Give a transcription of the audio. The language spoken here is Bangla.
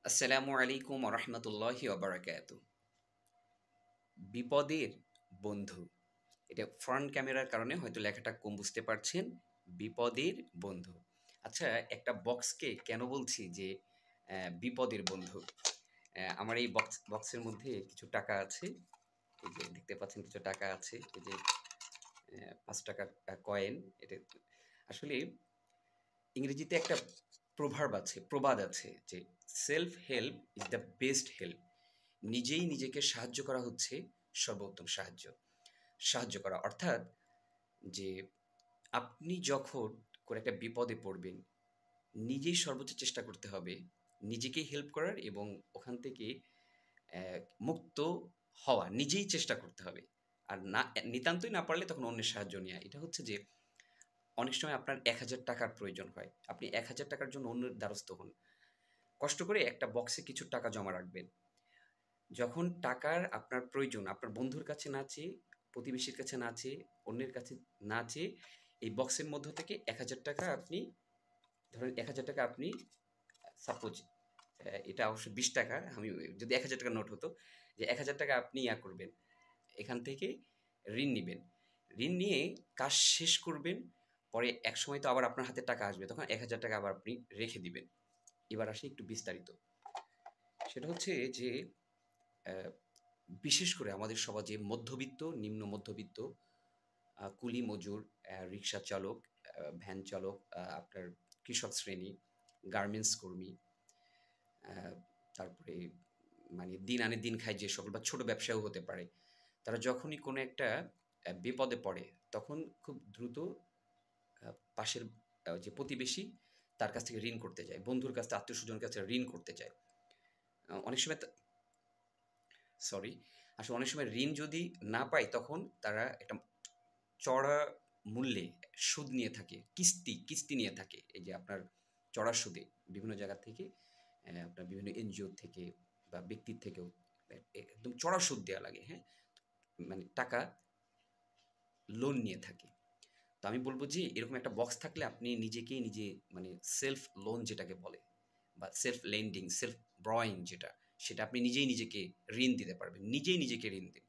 আসসালামু আলাইকুম রহমতুল্লাহি ওবারাকাতু। বিপদের বন্ধু, এটা ফ্রন্ট ক্যামেরার কারণে হয়তো লেখাটা কম বুঝতে পারছেন। বিপদের বন্ধু। আচ্ছা, একটা বক্সকে কেন বলছি যে বিপদের বন্ধু? আমার এই বক্সের মধ্যে কিছু টাকা আছে। এই যে দেখতে পাচ্ছেন কিছু টাকা আছে, এই যে ৫ টাকার কয়েন। এটা আসলে ইংরেজিতে একটা প্রবাদ আছে যে self help is the best help. নিজেই নিজেকে সাহায্য করা হচ্ছে সর্বোত্তম সাহায্য। সাহায্য করা অর্থাৎ যে আপনি যখন কোনো একটা বিপদে পড়বেন, নিজেই সর্বোচ্চ চেষ্টা করতে হবে নিজেকেই হেল্প করার, এবং ওখান থেকে মুক্ত হওয়া নিজেই চেষ্টা করতে হবে। আর না, নিতান্তই না পারলে তখন অন্যের সাহায্য নেওয়া। এটা হচ্ছে যে অনেক সময় আপনার ১,০০০ টাকার প্রয়োজন হয়, আপনি ১,০০০ টাকার জন্য অন্যের দ্বারস্থ হন। কষ্ট করে একটা বক্সে কিছু টাকা জমা রাখবেন। যখন টাকার আপনার প্রয়োজন, আপনার বন্ধুর কাছে না চেয়ে, প্রতিবেশীর কাছে না চেয়ে, অন্যের কাছে না চেয়ে, এই বক্সের মধ্য থেকে ১,০০০ টাকা আপনি ধরেন, ১,০০০ টাকা আপনি সাপোজ, এটা অবশ্য ২০ টাকা, আমি যদি ১,০০০ টাকা নোট হতো, যে ১,০০০ টাকা আপনি করবেন, এখান থেকে ঋণ নিবেন। ঋণ নিয়ে কাজ শেষ করবেন, পরে এক সময় তো আবার আপনার হাতে টাকা আসবে, তখন ১,০০০ টাকা আবার আপনি রেখে দিবেন। এবার আসি একটু বিস্তারিত। সেটা হচ্ছে যে আহ, বিশেষ করে আমাদের সমাজে মধ্যবিত্ত, নিম্ন মধ্যবিত্ত, কুলি মজুর, রিক্সা চালক, ভ্যান চালক, আপনার কৃষক শ্রেণী, গার্মেন্টস কর্মী, আহ, তারপরে মানে দিন আনে দিন খায় যে সকল, বা ছোট ব্যবসাও হতে পারে, তারা যখনই কোনো একটা বিপদে পড়ে, তখন খুব দ্রুত পাশের যে প্রতিবেশী, তার কাছ থেকে ঋণ করতে যায়, বন্ধুর কাছ থেকে, আত্মীয় স্বজনের কাছে ঋণ করতে যায়। অনেক সময় সরি, আসলে অনেক সময় ঋণ যদি না পায়, তখন তারা একটা চড়া মূল্যে সুদ নিয়ে থাকে, কিস্তি কিস্তি নিয়ে থাকে। এই যে আপনার চড়া সুদে বিভিন্ন জায়গা থেকে, আপনার বিভিন্ন এনজিও থেকে বা ব্যক্তির থেকেও একদম চড়া সুদ দেওয়া লাগে, হ্যাঁ, মানে টাকা লোন নিয়ে থাকে। তো আমি বলবো যে এরকম একটা বক্স থাকলে আপনি নিজেকেই নিজে, মানে সেলফ লোন যেটাকে বলে, বা সেলফ লেন্ডিং, সেলফ ব্রয়িং যেটা, সেটা আপনি নিজেই নিজেকে ঋণ দিতে পারবেন, নিজেই নিজেকে ঋণ দিন।